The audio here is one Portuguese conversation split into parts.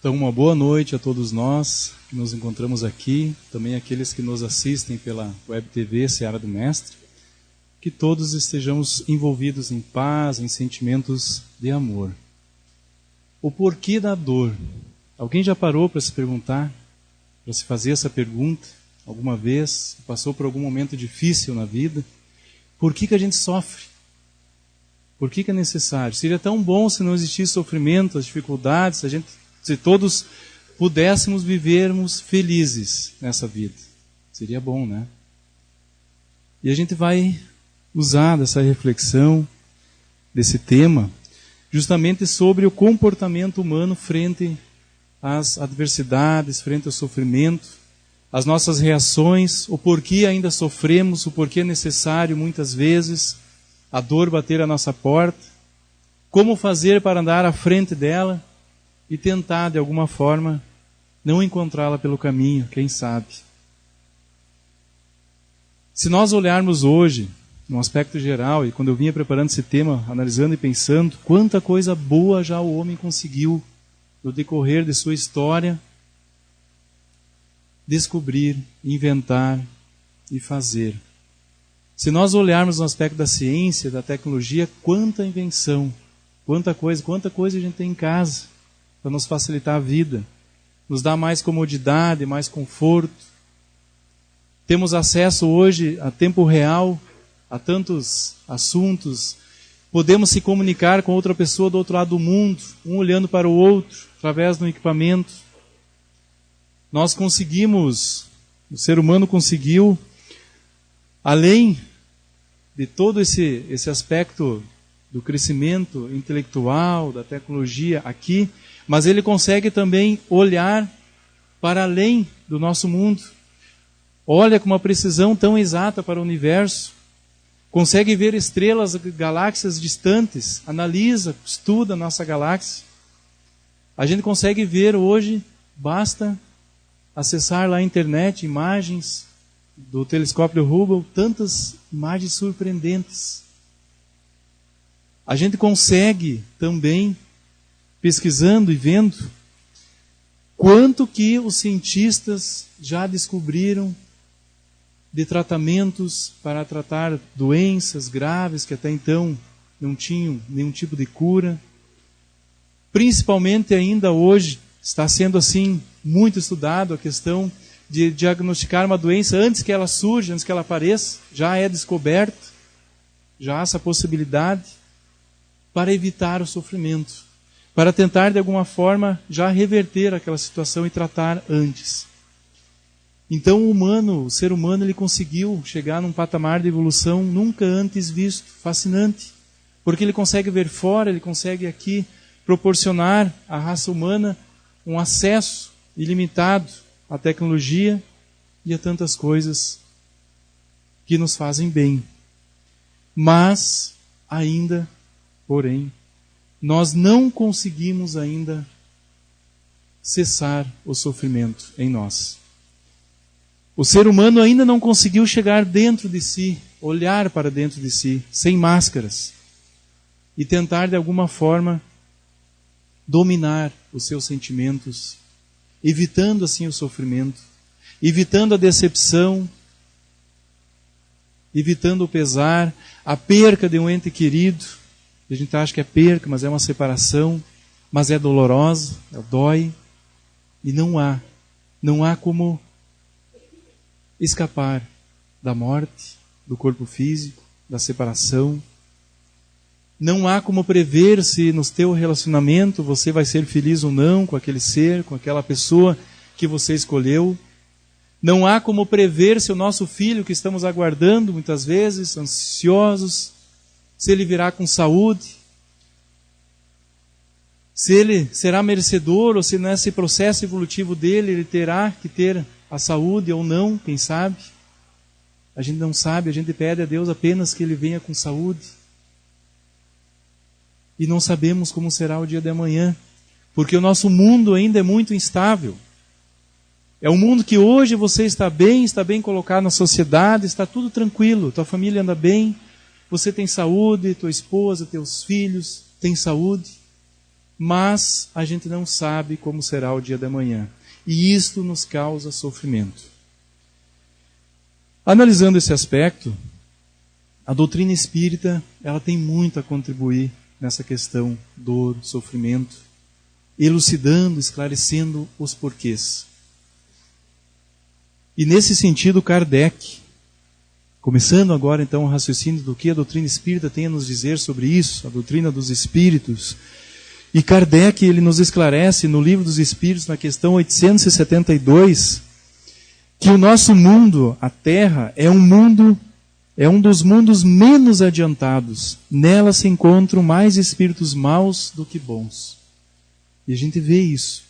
Então, uma boa noite a todos nós que nos encontramos aqui, também aqueles que nos assistem pela Web TV Seara do Mestre, que todos estejamos envolvidos em paz, em sentimentos de amor. O porquê da dor? Alguém já parou para se perguntar, para se fazer essa pergunta alguma vez? Passou por algum momento difícil na vida? Por que a gente sofre? Por que é necessário? Seria tão bom se não existisse sofrimento, as dificuldades, se todos pudéssemos vivermos felizes nessa vida. Seria bom, né? E a gente vai usar dessa reflexão, desse tema, justamente sobre o comportamento humano frente às adversidades, frente ao sofrimento, as nossas reações, o porquê ainda sofremos, o porquê é necessário muitas vezes a dor bater à nossa porta, como fazer para andar à frente dela e tentar, de alguma forma, não encontrá-la pelo caminho, quem sabe. Se nós olharmos hoje, num aspecto geral, e quando eu vinha preparando esse tema, analisando e pensando, quanta coisa boa já o homem conseguiu, no decorrer de sua história, descobrir, inventar e fazer. Se nós olharmos no aspecto da ciência, da tecnologia, quanta invenção, quanta coisa a gente tem em casa para nos facilitar a vida, nos dá mais comodidade, mais conforto. Temos acesso hoje a tempo real a tantos assuntos, podemos se comunicar com outra pessoa do outro lado do mundo, um olhando para o outro, através de um equipamento. Nós conseguimos, o ser humano conseguiu, além de todo esse aspecto do crescimento intelectual, da tecnologia aqui, mas ele consegue também olhar para além do nosso mundo. Olha com uma precisão tão exata para o universo. Consegue ver estrelas, galáxias distantes, analisa, estuda a nossa galáxia. A gente consegue ver hoje, basta acessar lá a internet, imagens do telescópio Hubble, tantas imagens surpreendentes. A gente consegue também, pesquisando e vendo, quanto que os cientistas já descobriram de tratamentos para tratar doenças graves que até então não tinham nenhum tipo de cura. Principalmente ainda hoje, está sendo assim muito estudado a questão de diagnosticar uma doença antes que ela surja, antes que ela apareça, já é descoberta, já há essa possibilidade, para evitar o sofrimento, para tentar de alguma forma já reverter aquela situação e tratar antes. Então o ser humano, ele conseguiu chegar num patamar de evolução nunca antes visto, fascinante, porque ele consegue ver fora, ele consegue aqui proporcionar à raça humana um acesso ilimitado à tecnologia e a tantas coisas que nos fazem bem. Mas, ainda, porém, nós não conseguimos ainda cessar o sofrimento em nós. O ser humano ainda não conseguiu chegar dentro de si, olhar para dentro de si, sem máscaras, e tentar de alguma forma dominar os seus sentimentos, evitando assim o sofrimento, evitando a decepção, evitando o pesar, a perca de um ente querido. A gente acha que é perca, mas é uma separação, mas é dolorosa, dói, e não há como escapar da morte, do corpo físico, da separação. Não há como prever se no teu relacionamento você vai ser feliz ou não com aquele ser, com aquela pessoa que você escolheu. Não há como prever se o nosso filho que estamos aguardando muitas vezes, ansiosos, se ele virá com saúde, se ele será merecedor ou se nesse processo evolutivo dele ele terá que ter a saúde ou não, quem sabe? A gente não sabe, a gente pede a Deus apenas que ele venha com saúde. E não sabemos como será o dia de amanhã, porque o nosso mundo ainda é muito instável. É um mundo que hoje você está bem colocado na sociedade, está tudo tranquilo, tua família anda bem, você tem saúde, tua esposa, teus filhos têm saúde. mas a gente não sabe como será o dia da manhã. E isto nos causa sofrimento. Analisando esse aspecto, a doutrina espírita ela tem muito a contribuir nessa questão dor, sofrimento, elucidando, esclarecendo os porquês. E nesse sentido, Kardec, começando agora então o raciocínio do que a doutrina espírita tem a nos dizer sobre isso, a doutrina dos espíritos, e Kardec ele nos esclarece no Livro dos Espíritos, na questão 872, que o nosso mundo, a Terra, é um dos mundos menos adiantados. Nela se encontram mais espíritos maus do que bons. E a gente vê isso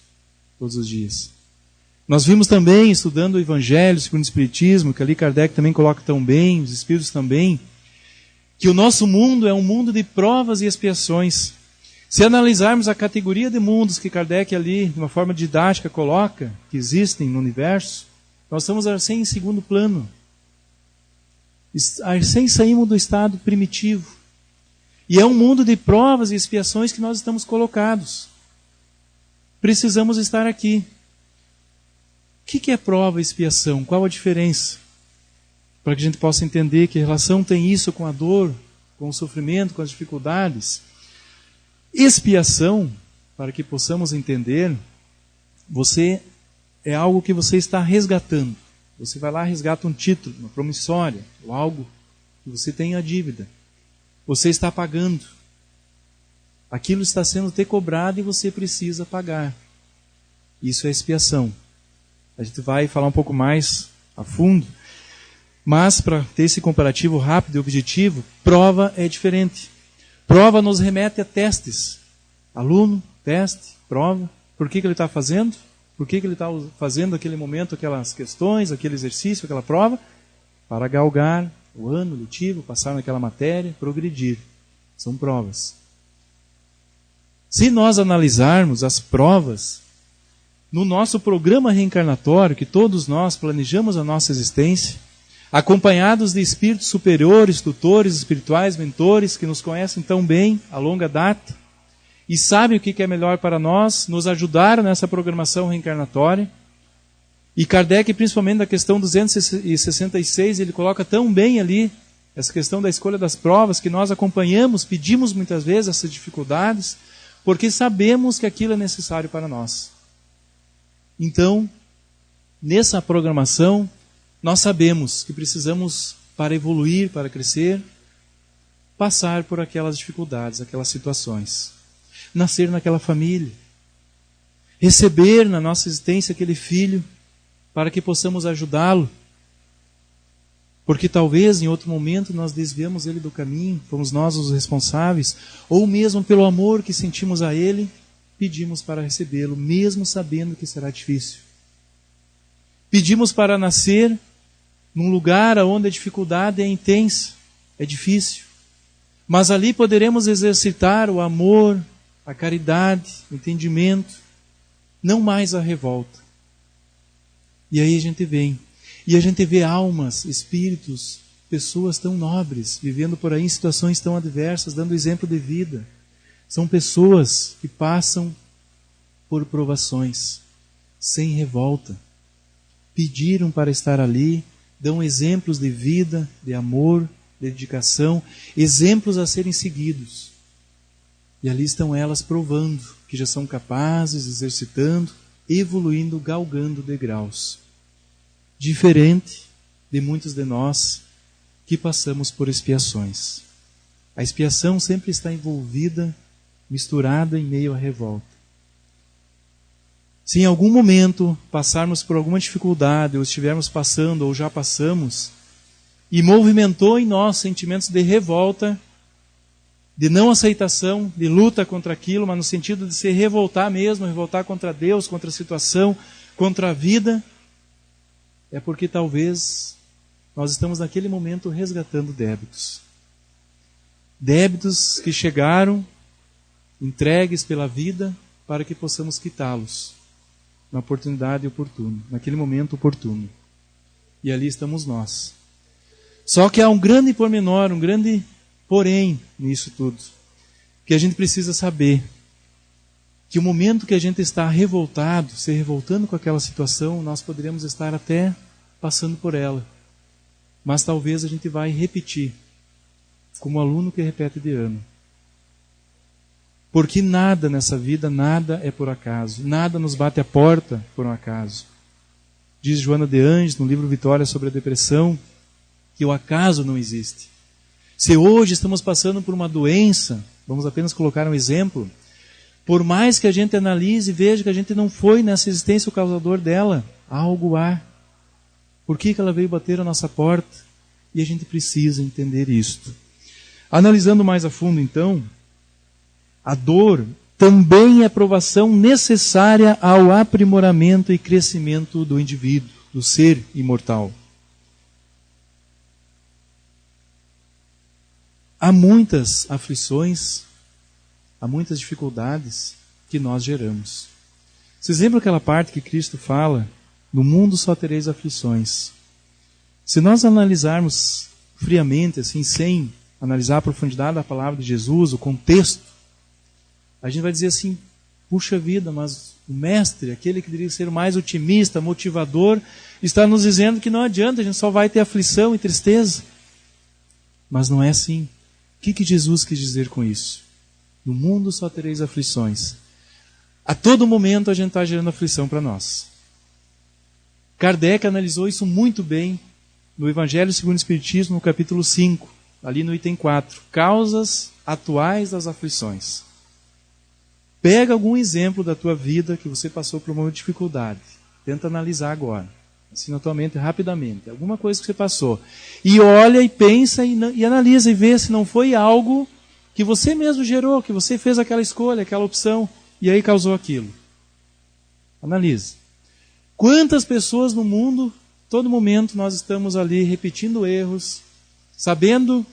todos os dias. Nós vimos também, estudando o Evangelho segundo o Espiritismo, que ali Kardec também coloca tão bem, os Espíritos também, que o nosso mundo é um mundo de provas e expiações. Se analisarmos a categoria de mundos que Kardec ali, de uma forma didática, coloca, que existem no universo, nós estamos assim em segundo plano. Assim saímos do estado primitivo. E é um mundo de provas e expiações que nós estamos colocados. Precisamos estar aqui. O que é prova e expiação? Qual a diferença? Para que a gente possa entender que relação tem isso com a dor, com o sofrimento, com as dificuldades. Expiação, para que possamos entender, é algo que você está resgatando. Você vai lá e resgata um título, uma promissória, ou algo que você tem a dívida. Você está pagando. Aquilo está sendo te cobrado e você precisa pagar. Isso é expiação. A gente vai falar um pouco mais a fundo. Mas, para ter esse comparativo rápido e objetivo, prova é diferente. Prova nos remete a testes. Aluno, teste, prova. Por que ele está fazendo? Por que ele está fazendo naquele momento aquelas questões, aquele exercício, aquela prova? Para galgar o ano letivo, passar naquela matéria, progredir. São provas. Se nós analisarmos as provas, no nosso programa reencarnatório, que todos nós planejamos a nossa existência, acompanhados de espíritos superiores, tutores espirituais, mentores, que nos conhecem tão bem, a longa data, e sabem o que é melhor para nós, nos ajudaram nessa programação reencarnatória. E Kardec, principalmente na questão 266, ele coloca tão bem ali essa questão da escolha das provas, que nós acompanhamos, pedimos muitas vezes essas dificuldades, porque sabemos que aquilo é necessário para nós. Então, nessa programação, nós sabemos que precisamos, para evoluir, para crescer, passar por aquelas dificuldades, aquelas situações. Nascer naquela família. Receber na nossa existência aquele filho, para que possamos ajudá-lo. Porque talvez em outro momento nós desviamos ele do caminho, fomos nós os responsáveis, ou mesmo pelo amor que sentimos a ele, pedimos para recebê-lo, mesmo sabendo que será difícil. Pedimos para nascer num lugar onde a dificuldade é intensa, é difícil. Mas ali poderemos exercitar o amor, a caridade, o entendimento, não mais a revolta. E aí a gente vem. E a gente vê almas, espíritos, pessoas tão nobres, vivendo por aí em situações tão adversas, dando exemplo de vida. São pessoas que passam por provações, sem revolta. Pediram para estar ali, dão exemplos de vida, de amor, de dedicação, exemplos a serem seguidos. E ali estão elas provando que já são capazes, exercitando, evoluindo, galgando degraus. Diferente de muitos de nós que passamos por expiações. A expiação sempre está envolvida, misturada em meio à revolta. Se em algum momento passarmos por alguma dificuldade, ou estivermos passando, ou já passamos, e movimentou em nós sentimentos de revolta, de não aceitação, de luta contra aquilo, mas no sentido de se revoltar mesmo, revoltar contra Deus, contra a situação, contra a vida, é porque talvez nós estamos naquele momento resgatando débitos. Débitos que chegaram, entregues pela vida, para que possamos quitá-los na oportunidade oportuna, naquele momento oportuno. E ali estamos nós. Só que há um grande pormenor, um grande porém nisso tudo, que a gente precisa saber. que o momento que a gente está revoltado, se revoltando com aquela situação, nós poderíamos estar até passando por ela. Mas talvez a gente vai repetir, como aluno que repete de ano. Porque nada nessa vida, nada é por acaso. Nada nos bate a porta por um acaso. Diz Joana de Angelis, no livro Vitória sobre a Depressão, que o acaso não existe. Se hoje estamos passando por uma doença, vamos apenas colocar um exemplo, por mais que a gente analise e veja que a gente não foi nessa existência o causador dela, algo há. Por que ela veio bater a nossa porta? E a gente precisa entender isto. Analisando mais a fundo, então, a dor também é provação necessária ao aprimoramento e crescimento do indivíduo, do ser imortal. Há muitas aflições, há muitas dificuldades que nós geramos. Vocês lembram aquela parte que Cristo fala? No mundo só tereis aflições. Se nós analisarmos friamente, assim, sem analisar a profundidade da palavra de Jesus, o contexto, a gente vai dizer assim, puxa vida, mas o mestre, aquele que deveria ser o mais otimista, motivador, está nos dizendo que não adianta, a gente só vai ter aflição e tristeza. Mas não é assim. O que Jesus quis dizer com isso? No mundo só tereis aflições. A todo momento a gente está gerando aflição para nós. Kardec analisou isso muito bem no Evangelho segundo o Espiritismo, no capítulo 5, ali no item 4. Causas atuais das aflições. Pega algum exemplo da tua vida que você passou por uma dificuldade. Tenta analisar agora. Assim na tua mente, rapidamente. Alguma coisa que você passou. E olha e pensa e analisa e vê se não foi algo que você mesmo gerou, que você fez aquela escolha, aquela opção, e aí causou aquilo. Analise. Quantas pessoas no mundo, todo momento, nós estamos ali repetindo erros, sabendo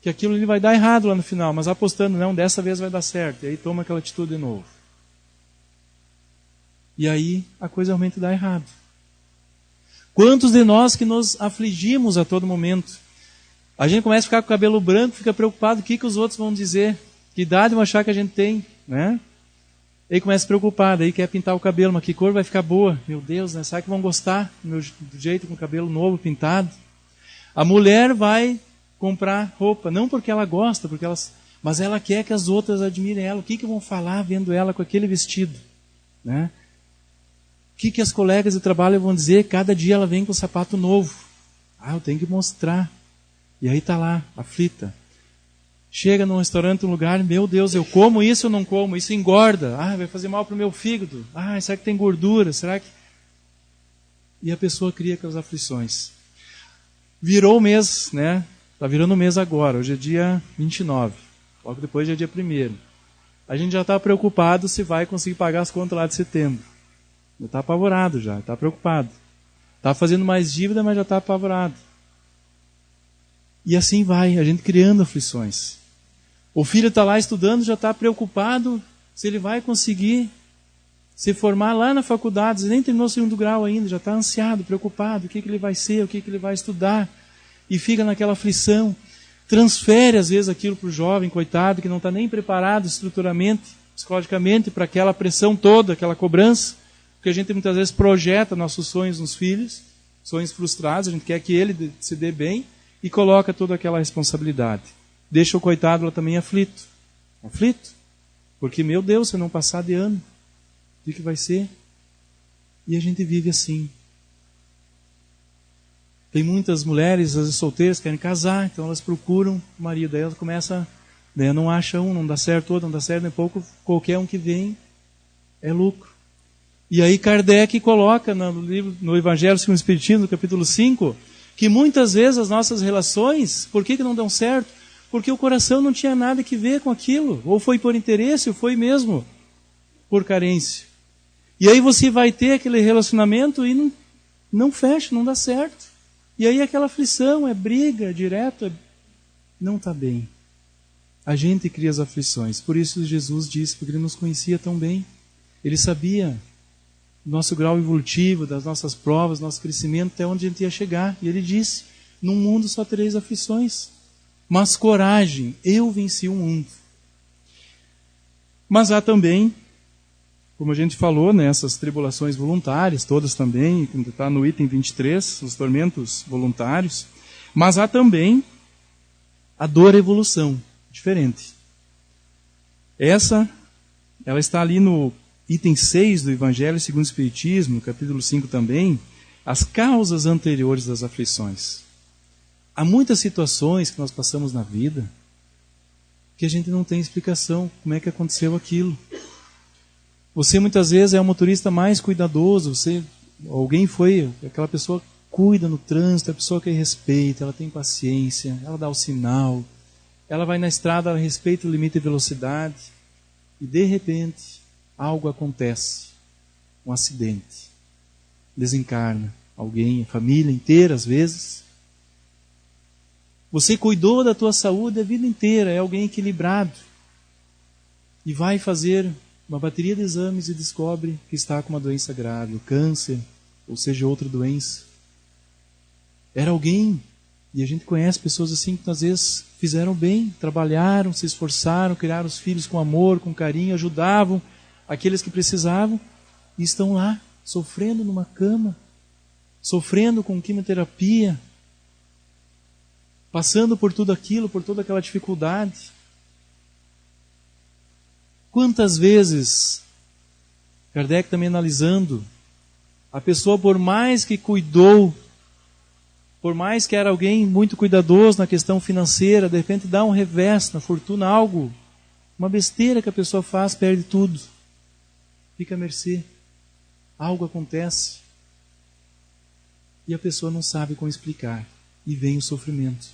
que aquilo ali vai dar errado lá no final, mas apostando, não, dessa vez vai dar certo, e aí toma aquela atitude de novo. E aí a coisa realmente dá errado. Quantos de nós que nos afligimos a todo momento? A gente começa a ficar com o cabelo branco, fica preocupado, o que os outros vão dizer? Que idade vão achar que a gente tem? Né? Aí começa a se preocupar, daí quer pintar o cabelo, mas que cor vai ficar boa? Meu Deus, né? Será que vão gostar do jeito com o cabelo novo, pintado? A mulher vai comprar roupa, não porque ela gosta, mas ela quer que as outras admirem ela. O que vão falar vendo ela com aquele vestido? Né? O que as colegas de trabalho vão dizer? Cada dia ela vem com um sapato novo. Eu tenho que mostrar. E aí está lá, aflita. Chega num restaurante, um lugar, meu Deus, eu como isso ou não como? Isso engorda. Vai fazer mal para o meu fígado. Será que tem gordura? Será que... E a pessoa cria aquelas aflições. Virou o mês, né? Está virando o mês agora. Hoje é dia 29. Logo depois é dia 1º. A gente já está preocupado se vai conseguir pagar as contas lá de setembro. Já está apavorado já, está preocupado. Está fazendo mais dívida, mas já está apavorado. E assim vai, a gente criando aflições. O filho está lá estudando, já está preocupado se ele vai conseguir se formar lá na faculdade, nem terminou o 2º grau ainda, já está ansiado, preocupado, o que ele vai ser, o que ele vai estudar. E fica naquela aflição. Transfere às vezes aquilo para o jovem, coitado, que não está nem preparado estruturalmente, psicologicamente, para aquela pressão toda, aquela cobrança. Porque a gente muitas vezes projeta nossos sonhos nos filhos, sonhos frustrados, a gente quer que ele se dê bem e coloca toda aquela responsabilidade. Deixa o coitado lá também aflito. Aflito? Porque, meu Deus, se não passar de ano, o que vai ser? E a gente vive assim. Tem muitas mulheres, às vezes solteiras, que querem casar, então elas procuram o marido, daí ela começa, daí não acha um, não dá certo outro, não dá certo nem pouco, qualquer um que vem é lucro. E aí Kardec coloca no Evangelho segundo o Espiritismo, no capítulo 5, que muitas vezes as nossas relações, por que não dão certo? Porque o coração não tinha nada que ver com aquilo, ou foi por interesse, ou foi mesmo por carência. E aí você vai ter aquele relacionamento e não fecha, não dá certo. E aí aquela aflição, é briga direto, não está bem. A gente cria as aflições, por isso Jesus disse, porque ele nos conhecia tão bem. Ele sabia nosso grau evolutivo, das nossas provas, nosso crescimento, até onde a gente ia chegar. E ele disse, no mundo só tereis aflições, mas coragem, eu venci o mundo. Mas há também como a gente falou, né, essas tribulações voluntárias, todas também, está no item 23, os tormentos voluntários, mas há também a dor evolução, diferente. Ela está ali no item 6 do Evangelho segundo o Espiritismo, capítulo 5 também, as causas anteriores das aflições. Há muitas situações que nós passamos na vida que a gente não tem explicação como é que aconteceu aquilo. Você muitas vezes é o motorista mais cuidadoso, aquela pessoa cuida no trânsito, a pessoa que respeita, ela tem paciência, ela dá o sinal, ela vai na estrada, ela respeita o limite de velocidade, e de repente algo acontece, um acidente, desencarna alguém, a família inteira às vezes. Você cuidou da tua saúde a vida inteira, é alguém equilibrado, e vai fazer uma bateria de exames e descobre que está com uma doença grave, câncer, ou seja, outra doença. Era alguém, e a gente conhece pessoas assim que às vezes fizeram bem, trabalharam, se esforçaram, criaram os filhos com amor, com carinho, ajudavam aqueles que precisavam, e estão lá, sofrendo numa cama, sofrendo com quimioterapia, passando por tudo aquilo, por toda aquela dificuldade. Quantas vezes, Kardec também analisando, a pessoa por mais que cuidou, por mais que era alguém muito cuidadoso na questão financeira, de repente dá um revés na fortuna, algo, uma besteira que a pessoa faz, perde tudo. Fica à mercê. Algo acontece. E a pessoa não sabe como explicar. E vem o sofrimento.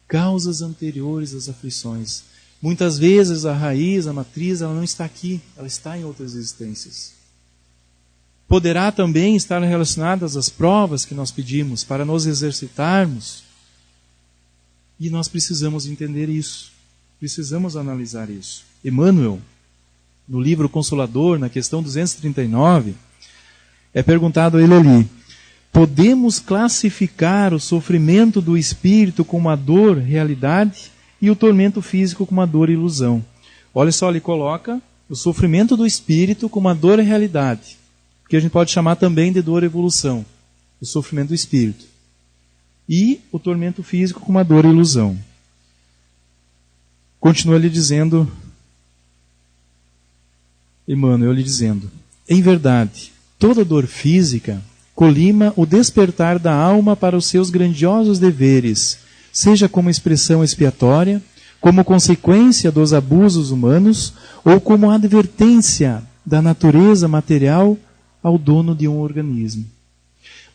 Causas anteriores às aflições. Muitas vezes a raiz, a matriz, ela não está aqui, ela está em outras existências. Poderá também estar relacionadas às provas que nós pedimos para nos exercitarmos. E nós precisamos entender isso. Precisamos analisar isso. Emmanuel, no livro Consolador, na questão 239, é perguntado a ele ali: podemos classificar o sofrimento do espírito como uma dor, realidade, e o tormento físico como uma dor, ilusão? Olha só, ele coloca o sofrimento do espírito como uma dor, realidade, que a gente pode chamar também de dor, evolução, o sofrimento do espírito, e o tormento físico como uma dor, ilusão. Continua ele dizendo, Emmanuel lhe dizendo: em verdade, toda dor física colima o despertar da alma para os seus grandiosos deveres, seja como expressão expiatória, como consequência dos abusos humanos, ou como advertência da natureza material ao dono de um organismo.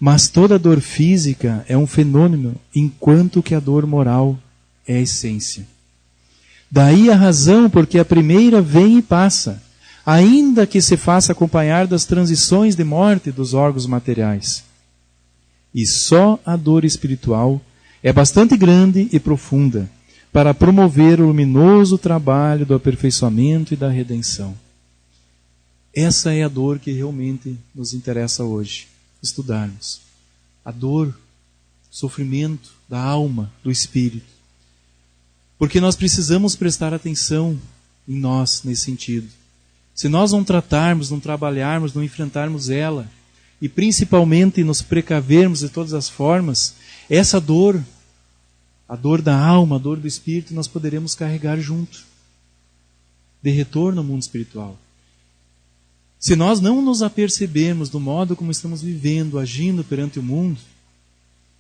Mas toda dor física é um fenômeno, enquanto que a dor moral é a essência. Daí a razão porque a primeira vem e passa, ainda que se faça acompanhar das transições de morte dos órgãos materiais. E só a dor espiritual é bastante grande e profunda para promover o luminoso trabalho do aperfeiçoamento e da redenção. Essa é a dor que realmente nos interessa hoje estudarmos. A dor, sofrimento da alma, do espírito. Porque nós precisamos prestar atenção em nós nesse sentido. Se nós não tratarmos, não trabalharmos, não enfrentarmos ela, e principalmente nos precavermos de todas as formas, essa dor, a dor da alma, a dor do espírito, nós poderemos carregar junto, de retorno ao mundo espiritual. Se nós não nos apercebermos do modo como estamos vivendo, agindo perante o mundo,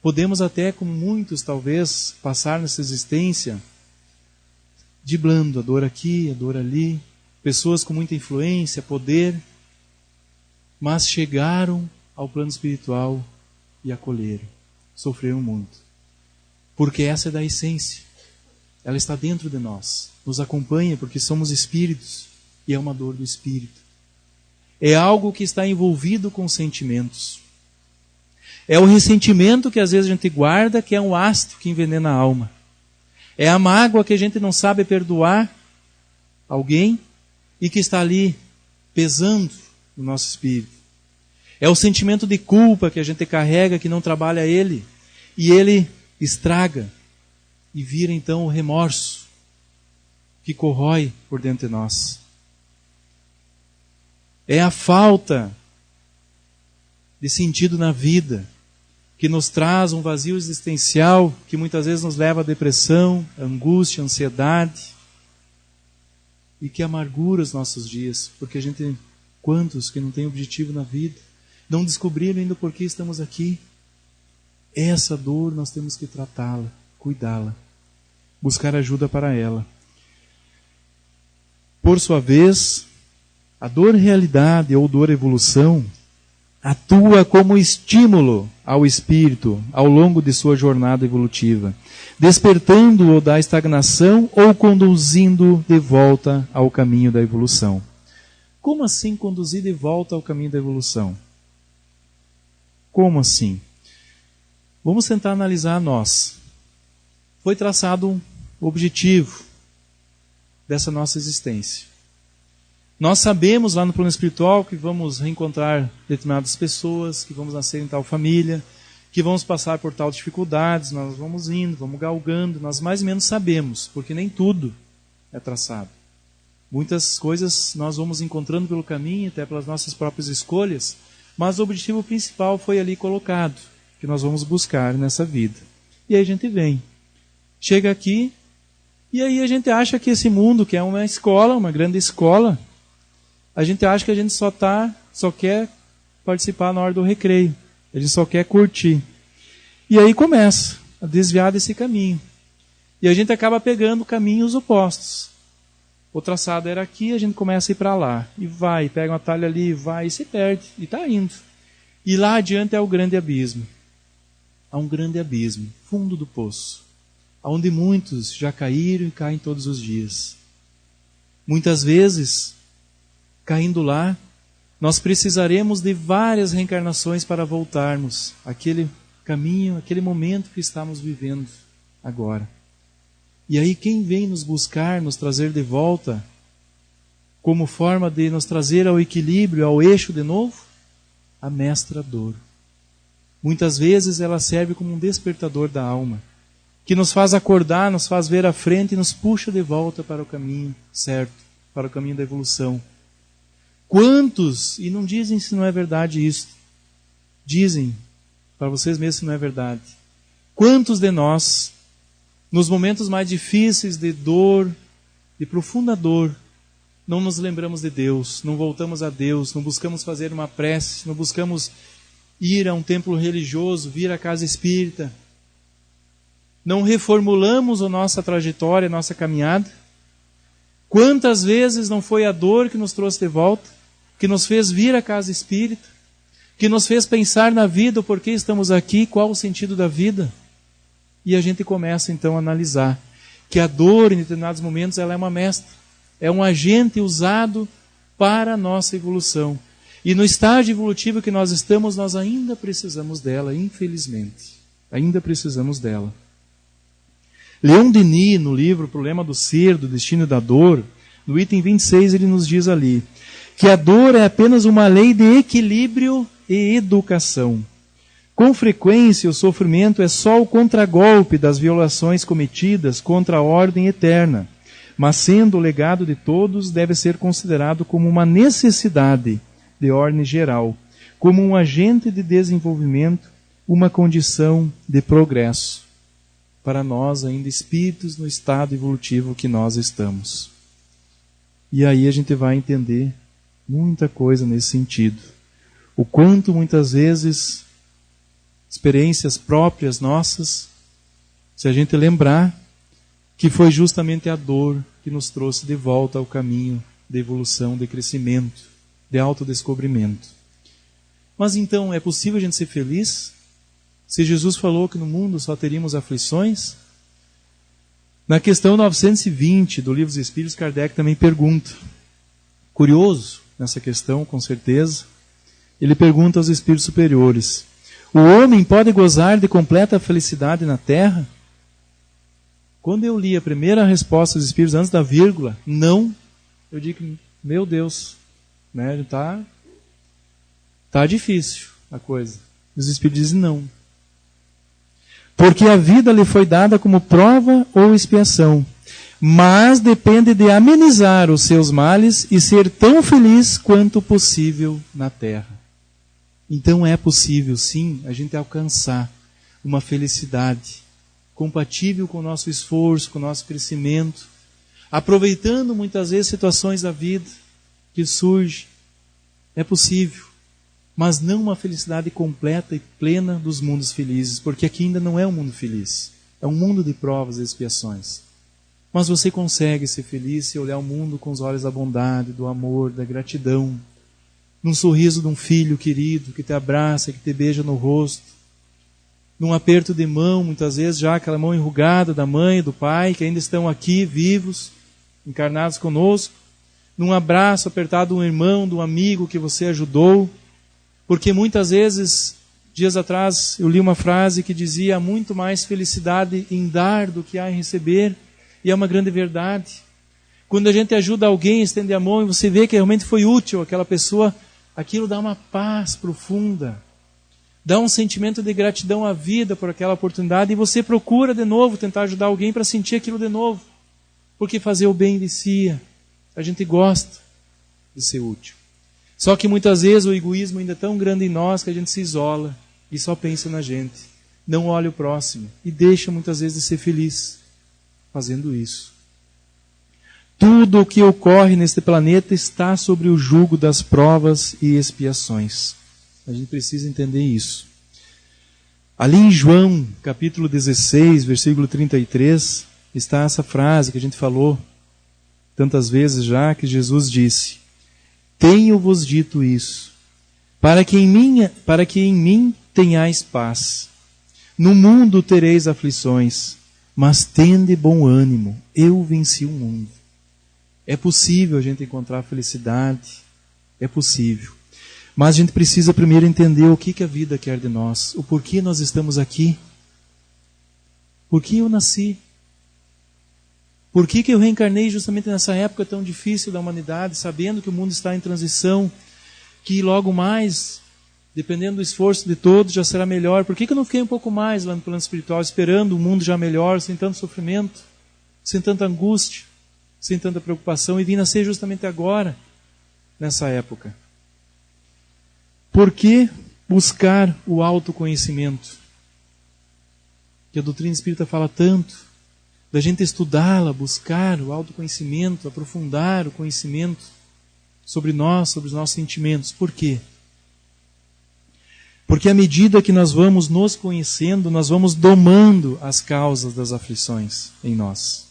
podemos até, como muitos talvez, passar nessa existência driblando a dor aqui, a dor ali, pessoas com muita influência, poder, mas chegaram ao plano espiritual e acolheram, sofreram muito. Porque essa é da essência, ela está dentro de nós, nos acompanha porque somos espíritos e é uma dor do espírito. É algo que está envolvido com sentimentos. É o ressentimento que às vezes a gente guarda, que é um ácido que envenena a alma. É a mágoa que a gente não sabe perdoar alguém e que está ali pesando no nosso espírito. É o sentimento de culpa que a gente carrega, que não trabalha ele, e ele estraga e vira então o remorso que corrói por dentro de nós. É a falta de sentido na vida que nos traz um vazio existencial que muitas vezes nos leva à depressão, angústia, ansiedade e que amargura os nossos dias, porque quantos que não têm objetivo na vida, não descobriram ainda por que estamos aqui. Essa dor nós temos que tratá-la, cuidá-la, buscar ajuda para ela. Por sua vez, a dor realidade ou dor evolução atua como estímulo ao espírito ao longo de sua jornada evolutiva, despertando-o da estagnação ou conduzindo de volta ao caminho da evolução. Como assim conduzir de volta ao caminho da evolução? Como assim? Vamos tentar analisar nós. Foi traçado um objetivo dessa nossa existência. Nós sabemos lá no plano espiritual que vamos reencontrar determinadas pessoas, que vamos nascer em tal família, que vamos passar por tal dificuldades, nós vamos indo, vamos galgando, nós mais ou menos sabemos, porque nem tudo é traçado. Muitas coisas nós vamos encontrando pelo caminho, até pelas nossas próprias escolhas, mas o objetivo principal foi ali colocado, que nós vamos buscar nessa vida. E aí a gente vem, chega aqui, e aí a gente acha que esse mundo, que é uma escola, uma grande escola, a gente acha que a gente só quer participar na hora do recreio. A gente só quer curtir. E aí começa a desviar desse caminho. E a gente acaba pegando caminhos opostos. O traçado era aqui, a gente começa a ir para lá. E vai, pega um atalho ali, vai e se perde. E está indo. E lá adiante é o grande abismo. Há um grande abismo, fundo do poço, onde muitos já caíram e caem todos os dias. Muitas vezes, caindo lá, nós precisaremos de várias reencarnações para voltarmos àquele caminho, àquele momento que estamos vivendo agora. E aí quem vem nos buscar, nos trazer de volta, como forma de nos trazer ao equilíbrio, ao eixo de novo? A mestra dor. Muitas vezes ela serve como um despertador da alma, que nos faz acordar, nos faz ver a frente e nos puxa de volta para o caminho certo, para o caminho da evolução. Quantos, e não dizem se não é verdade isso, dizem para vocês mesmos se não é verdade, quantos de nós, nos momentos mais difíceis de dor, de profunda dor, não nos lembramos de Deus, não voltamos a Deus, não buscamos fazer uma prece, não buscamos ir a um templo religioso, vir à casa espírita, não reformulamos a nossa trajetória, a nossa caminhada? Quantas vezes não foi a dor que nos trouxe de volta, que nos fez vir à casa espírita, que nos fez pensar na vida, o porquê estamos aqui, qual o sentido da vida? E a gente começa então a analisar que a dor, em determinados momentos, ela é uma mestra, é um agente usado para a nossa evolução. E no estágio evolutivo que nós estamos, nós ainda precisamos dela, infelizmente. Ainda precisamos dela. Leon Denis, no livro O Problema do Ser, do Destino e da Dor, no item 26, ele nos diz ali que a dor é apenas uma lei de equilíbrio e educação. Com frequência, o sofrimento é só o contragolpe das violações cometidas contra a ordem eterna, mas sendo o legado de todos, deve ser considerado como uma necessidade de ordem geral, como um agente de desenvolvimento, uma condição de progresso, para nós ainda espíritos no estado evolutivo que nós estamos. E aí a gente vai entender muita coisa nesse sentido. O quanto muitas vezes experiências próprias nossas, se a gente lembrar que foi justamente a dor que nos trouxe de volta ao caminho de evolução, de crescimento, de autodescobrimento. Mas então, é possível a gente ser feliz? Se Jesus falou que no mundo só teríamos aflições? Na questão 920 do Livro dos Espíritos, Kardec também pergunta, curioso nessa questão, com certeza, ele pergunta aos espíritos superiores: o homem pode gozar de completa felicidade na Terra? Quando eu li a primeira resposta dos espíritos antes da vírgula, não, eu digo, meu Deus, né, tá difícil a coisa. Os espíritos dizem não. Porque a vida lhe foi dada como prova ou expiação. mas depende de amenizar os seus males e ser tão feliz quanto possível na terra. Então é possível, sim, a gente alcançar uma felicidade compatível com o nosso esforço, com o nosso crescimento, aproveitando muitas vezes situações da vida que surgem. É possível, mas não uma felicidade completa e plena dos mundos felizes, porque aqui ainda não é um mundo feliz. É um mundo de provas e expiações. Mas você consegue ser feliz se olhar o mundo com os olhos da bondade, do amor, da gratidão, num sorriso de um filho querido que te abraça, que te beija no rosto, num aperto de mão, muitas vezes já aquela mão enrugada da mãe e do pai, que ainda estão aqui vivos, encarnados conosco, num abraço apertado de um irmão, de um amigo que você ajudou, porque muitas vezes, dias atrás, eu li uma frase que dizia: há muito mais felicidade em dar do que há em receber, e é uma grande verdade. Quando a gente ajuda alguém, estende a mão e você vê que realmente foi útil àquela pessoa, aquilo dá uma paz profunda, dá um sentimento de gratidão à vida por aquela oportunidade, e você procura de novo tentar ajudar alguém para sentir aquilo de novo, porque fazer o bem vicia, a gente gosta de ser útil. Só que muitas vezes o egoísmo ainda é tão grande em nós que a gente se isola e só pensa na gente, não olha o próximo e deixa muitas vezes de ser feliz fazendo isso. Tudo o que ocorre neste planeta está sobre o jugo das provas e expiações. A gente precisa entender isso. Ali em João, capítulo 16, versículo 33, está essa frase que a gente falou tantas vezes já, que Jesus disse: tenho-vos dito isso, para que em mim tenhais paz. No mundo tereis aflições, mas tende bom ânimo, eu venci o mundo. É possível a gente encontrar felicidade, é possível. Mas a gente precisa primeiro entender o que a vida quer de nós, o porquê nós estamos aqui. Por que eu nasci? Por que eu reencarnei justamente nessa época tão difícil da humanidade, sabendo que o mundo está em transição, que logo mais, dependendo do esforço de todos, já será melhor? Por que eu não fiquei um pouco mais lá no plano espiritual, esperando um mundo já melhor, sem tanto sofrimento, sem tanta angústia, sem tanta preocupação, e vim nascer justamente agora, nessa época? Por que buscar o autoconhecimento? Que a doutrina espírita fala tanto, da gente estudá-la, buscar o autoconhecimento, aprofundar o conhecimento sobre nós, sobre os nossos sentimentos. Por quê? Porque à medida que nós vamos nos conhecendo, nós vamos domando as causas das aflições em nós.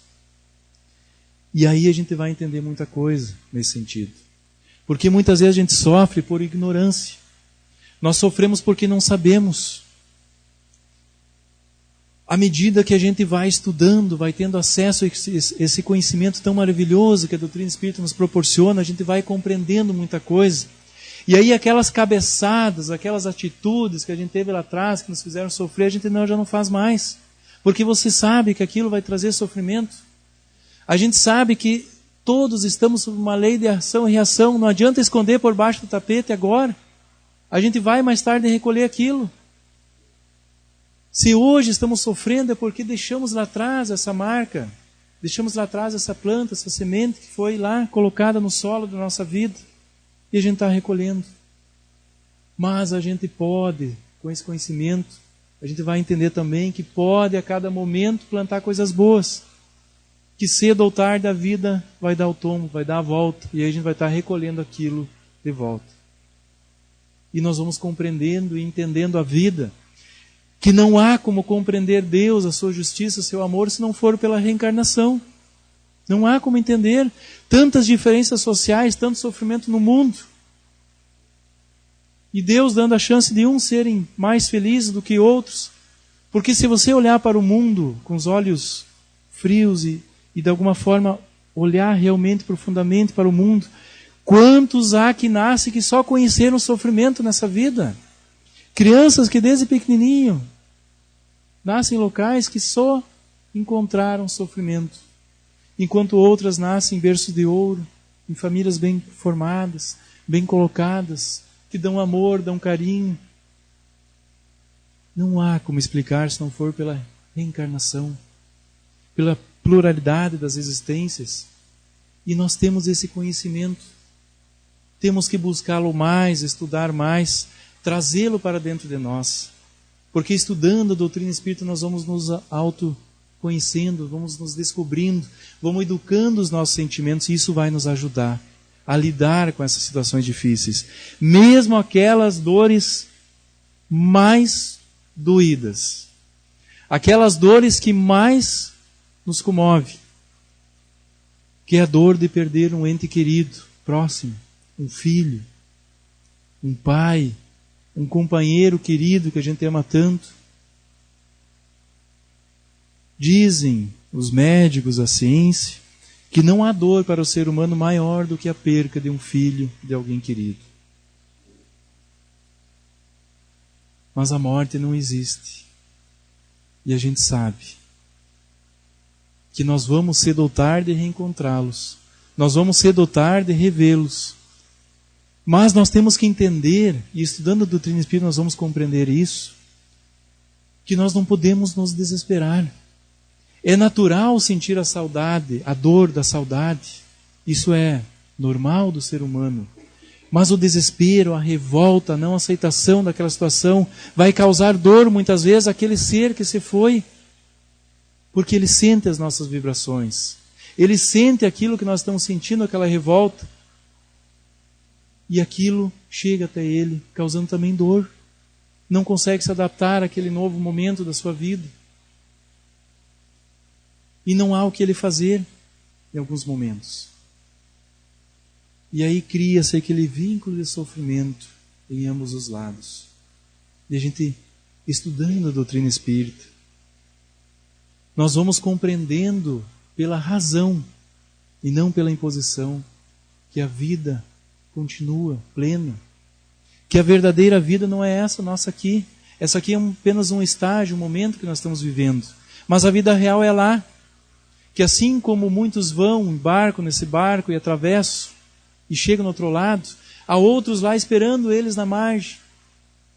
E aí a gente vai entender muita coisa nesse sentido. Porque muitas vezes a gente sofre por ignorância. Nós sofremos porque não sabemos. À medida que a gente vai estudando, vai tendo acesso a esse conhecimento tão maravilhoso que a doutrina espírita nos proporciona, a gente vai compreendendo muita coisa. E aí aquelas cabeçadas, aquelas atitudes que a gente teve lá atrás, que nos fizeram sofrer, a gente já não faz mais. Porque você sabe que aquilo vai trazer sofrimento. A gente sabe que todos estamos sob uma lei de ação e reação. Não adianta esconder por baixo do tapete agora. A gente vai mais tarde recolher aquilo. Se hoje estamos sofrendo é porque deixamos lá atrás essa marca, deixamos lá atrás essa planta, essa semente que foi lá colocada no solo da nossa vida e a gente está recolhendo. Mas a gente pode, com esse conhecimento, a gente vai entender também que pode a cada momento plantar coisas boas, que cedo ou tarde a vida vai dar o tombo, vai dar a volta e aí a gente vai estar recolhendo aquilo de volta. E nós vamos compreendendo e entendendo a vida, que não há como compreender Deus, a sua justiça, o seu amor, se não for pela reencarnação. Não há como entender tantas diferenças sociais, tanto sofrimento no mundo. E Deus dando a chance de uns serem mais felizes do que outros. Porque se você olhar para o mundo com os olhos frios e de alguma forma olhar realmente profundamente para o mundo, quantos há que nascem que só conheceram o sofrimento nessa vida? Crianças que desde pequenininho nascem em locais que só encontraram sofrimento, enquanto outras nascem em berços de ouro, em famílias bem formadas, bem colocadas, que dão amor, dão carinho. Não há como explicar se não for pela reencarnação, pela pluralidade das existências. E nós temos esse conhecimento. Temos que buscá-lo mais, estudar mais, trazê-lo para dentro de nós. Porque estudando a doutrina espírita nós vamos nos autoconhecendo, vamos nos descobrindo, vamos educando os nossos sentimentos e isso vai nos ajudar a lidar com essas situações difíceis. Mesmo aquelas dores mais doídas. Aquelas dores que mais nos comovem. Que é a dor de perder um ente querido, próximo, um filho, um pai, um companheiro querido que a gente ama tanto. Dizem os médicos, a ciência, que não há dor para o ser humano maior do que a perca de um filho, de alguém querido. Mas a morte não existe. E a gente sabe que nós vamos cedo ou tarde reencontrá-los. Nós vamos cedo ou tarde revê-los. Mas nós temos que entender, e estudando a doutrina espírita nós vamos compreender isso, que nós não podemos nos desesperar. É natural sentir a saudade, a dor da saudade. Isso é normal do ser humano. Mas o desespero, a revolta, a não aceitação daquela situação vai causar dor muitas vezes àquele ser que se foi. Porque ele sente as nossas vibrações. Ele sente aquilo que nós estamos sentindo, aquela revolta. E aquilo chega até ele, causando também dor. Não consegue se adaptar àquele novo momento da sua vida. E não há o que ele fazer em alguns momentos. E aí cria-se aquele vínculo de sofrimento em ambos os lados. E a gente, estudando a doutrina espírita, nós vamos compreendendo pela razão e não pela imposição que a vida continua plena. Que a verdadeira vida não é essa nossa aqui. Essa aqui é apenas um estágio, um momento que nós estamos vivendo. Mas a vida real é lá. Que assim como muitos vão, embarcam nesse barco e atravessam e chegam no outro lado, há outros lá esperando eles na margem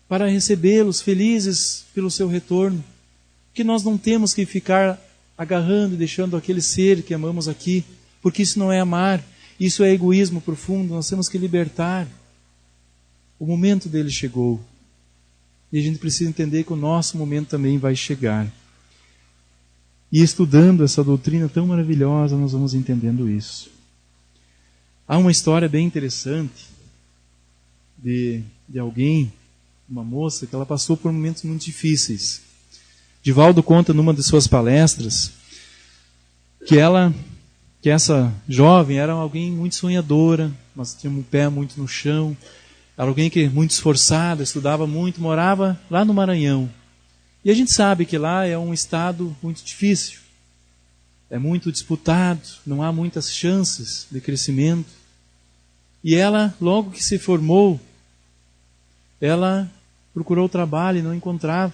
para recebê-los felizes pelo seu retorno. Que nós não temos que ficar agarrando e deixando aquele ser que amamos aqui, porque isso não é amar, isso é egoísmo profundo. Nós temos que libertar. O momento dele chegou. E a gente precisa entender que o nosso momento também vai chegar. E estudando essa doutrina tão maravilhosa, nós vamos entendendo isso. Há uma história bem interessante de alguém, uma moça, que ela passou por momentos muito difíceis. Divaldo conta numa de suas palestras que essa jovem era alguém muito sonhadora, mas tinha um pé muito no chão. Era alguém que muito esforçada, estudava muito, morava lá no Maranhão. E a gente sabe que lá é um estado muito difícil. É muito disputado, não há muitas chances de crescimento. E ela, logo que se formou, ela procurou trabalho e não encontrava.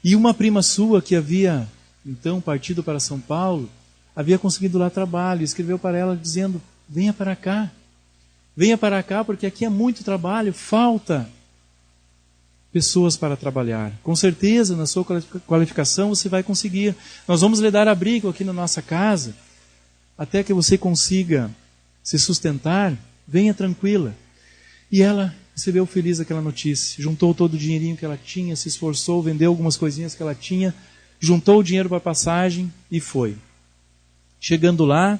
E uma prima sua que havia, então, partido para São Paulo, havia conseguido lá trabalho. E escreveu para ela dizendo, venha para cá. Venha para cá porque aqui é muito trabalho, falta pessoas para trabalhar. Com certeza, na sua qualificação, você vai conseguir. Nós vamos lhe dar abrigo aqui na nossa casa, até que você consiga se sustentar. Venha tranquila. E ela recebeu feliz aquela notícia. Juntou todo o dinheirinho que ela tinha, se esforçou, vendeu algumas coisinhas que ela tinha, juntou o dinheiro para a passagem e foi. Chegando lá,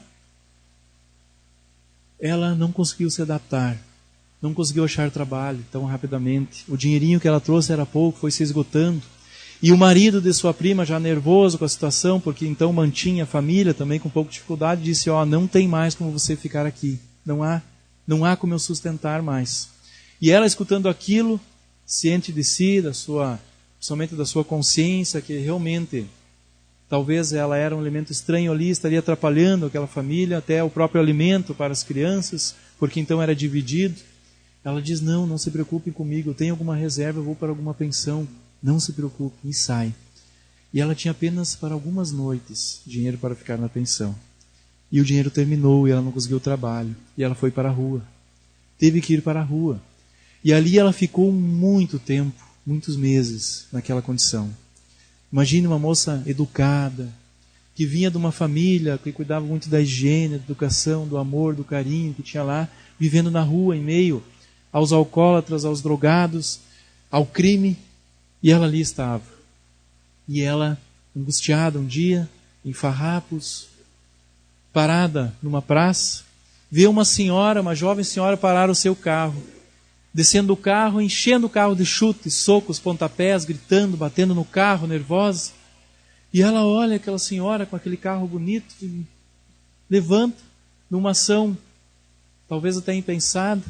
ela não conseguiu se adaptar. Não conseguiu achar trabalho tão rapidamente. O dinheirinho que ela trouxe era pouco, foi se esgotando. E o marido de sua prima, já nervoso com a situação, porque então mantinha a família também com pouca dificuldade, disse, não tem mais como você ficar aqui. Não há como eu sustentar mais. E ela, escutando aquilo, ciente de si, somente da sua consciência, que realmente talvez ela era um elemento estranho ali, estaria atrapalhando aquela família, até o próprio alimento para as crianças, porque então era dividido. Ela diz, não se preocupem comigo, eu tenho alguma reserva, eu vou para alguma pensão. Não se preocupe, e sai. E ela tinha apenas para algumas noites dinheiro para ficar na pensão. E o dinheiro terminou e ela não conseguiu trabalho. E ela foi para a rua. Teve que ir para a rua. E ali ela ficou muito tempo, muitos meses, naquela condição. Imagine uma moça educada, que vinha de uma família que cuidava muito da higiene, da educação, do amor, do carinho que tinha lá, vivendo na rua, em meio aos alcoólatras, aos drogados, ao crime, e ela ali estava. E ela, angustiada um dia, em farrapos, parada numa praça, vê uma senhora, uma jovem senhora, parar o seu carro, descendo do carro, enchendo o carro de chutes, socos, pontapés, gritando, batendo no carro, nervosa. E ela olha aquela senhora com aquele carro bonito, e levanta numa ação, talvez até impensada,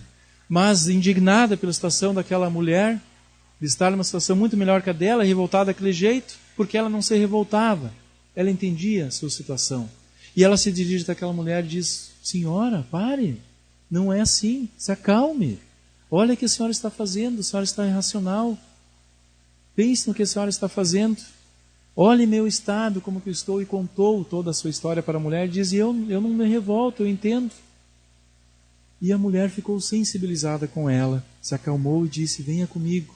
mas indignada pela situação daquela mulher, de estar numa situação muito melhor que a dela, revoltada daquele jeito, porque ela não se revoltava, ela entendia a sua situação. E ela se dirige àquela mulher e diz: senhora, pare, não é assim, se acalme. Olha o que a senhora está fazendo, a senhora está irracional. Pense no que a senhora está fazendo. Olhe meu estado, como que eu estou, e contou toda a sua história para a mulher, e diz: eu não me revolto, eu entendo. E a mulher ficou sensibilizada com ela, se acalmou e disse: venha comigo.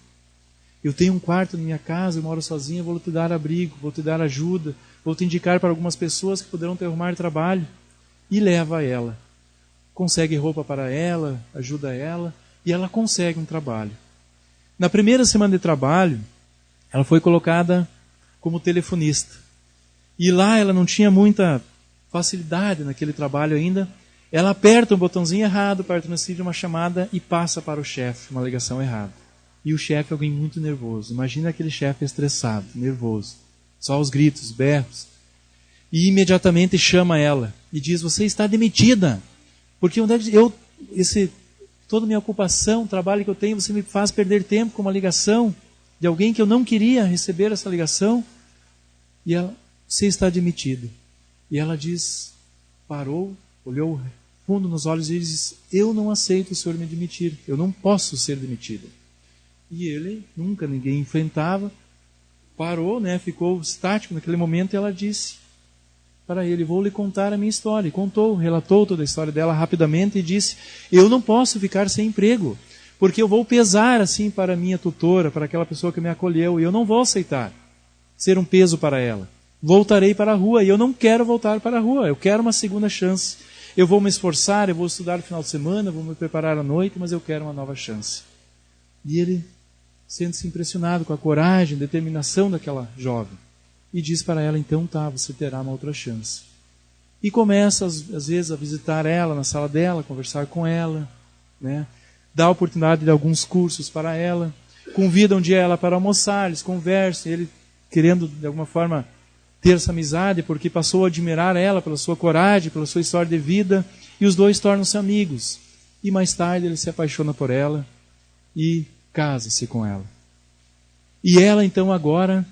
Eu tenho um quarto na minha casa, eu moro sozinha, vou te dar abrigo, vou te dar ajuda, vou te indicar para algumas pessoas que poderão te arrumar trabalho. E leva ela. Consegue roupa para ela, ajuda ela, e ela consegue um trabalho. Na primeira semana de trabalho, ela foi colocada como telefonista. E lá ela não tinha muita facilidade naquele trabalho ainda. Ela aperta um botãozinho errado para transferir uma chamada e passa para o chefe uma ligação errada. E o chefe é alguém muito nervoso. Imagina aquele chefe estressado, nervoso. Só os gritos, berros. E imediatamente chama ela e diz: você está demitida. Porque toda a minha ocupação, o trabalho que eu tenho, você me faz perder tempo com uma ligação de alguém que eu não queria receber essa ligação. E ela: você está demitida. E ela diz, parou, olhou fundo nos olhos e diz: eu não aceito o senhor me demitir, eu não posso ser demitida. E ele, nunca ninguém enfrentava, parou, ficou estático naquele momento, e ela disse para ele: vou lhe contar a minha história. E contou, relatou toda a história dela rapidamente e disse: eu não posso ficar sem emprego, porque eu vou pesar assim para a minha tutora, para aquela pessoa que me acolheu, e eu não vou aceitar ser um peso para ela. Voltarei para a rua, e eu não quero voltar para a rua, eu quero uma segunda chance. Eu vou me esforçar, eu vou estudar no final de semana, vou me preparar à noite, mas eu quero uma nova chance. E ele sente-se impressionado com a coragem, a determinação daquela jovem. E diz para ela: então tá, você terá uma outra chance. E começa, às vezes, a visitar ela na sala dela, conversar com ela, dá a oportunidade de alguns cursos para ela, convida um dia ela para almoçar, eles conversam, ele querendo, de alguma forma, ter essa amizade, porque passou a admirar ela pela sua coragem, pela sua história de vida, e os dois tornam-se amigos. E mais tarde ele se apaixona por ela e casa-se com ela. E ela, então, agora,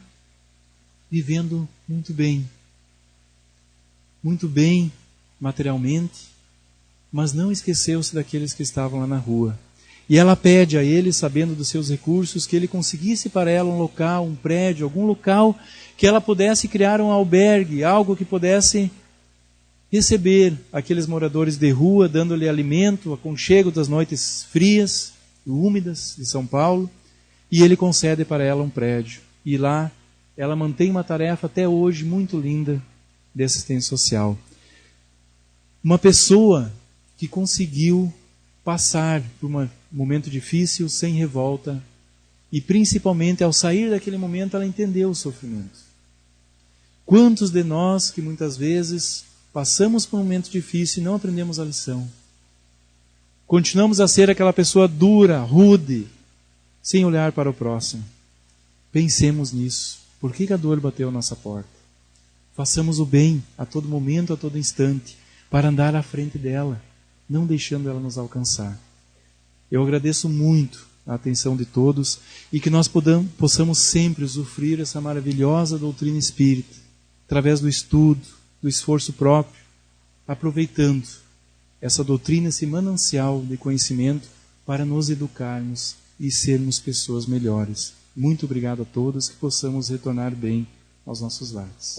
vivendo muito bem materialmente, mas não esqueceu-se daqueles que estavam lá na rua. E ela pede a ele, sabendo dos seus recursos, que ele conseguisse para ela um local, um prédio, algum local que ela pudesse criar um albergue, algo que pudesse receber aqueles moradores de rua, dando-lhe alimento, aconchego das noites frias e úmidas de São Paulo. E ele concede para ela um prédio. E lá ela mantém uma tarefa até hoje muito linda de assistência social. Uma pessoa que conseguiu passar por um momento difícil sem revolta, e principalmente ao sair daquele momento ela entendeu o sofrimento. Quantos de nós que muitas vezes passamos por um momento difícil e não aprendemos a lição? Continuamos a ser aquela pessoa dura, rude, sem olhar para o próximo. Pensemos nisso. Por que a dor bateu à nossa porta? Façamos o bem a todo momento, a todo instante, para andar à frente dela, não deixando ela nos alcançar. Eu agradeço muito a atenção de todos e que nós possamos sempre usufruir essa maravilhosa doutrina espírita, através do estudo, do esforço próprio, aproveitando essa doutrina, esse manancial de conhecimento para nos educarmos e sermos pessoas melhores. Muito obrigado a todos, que possamos retornar bem aos nossos lares.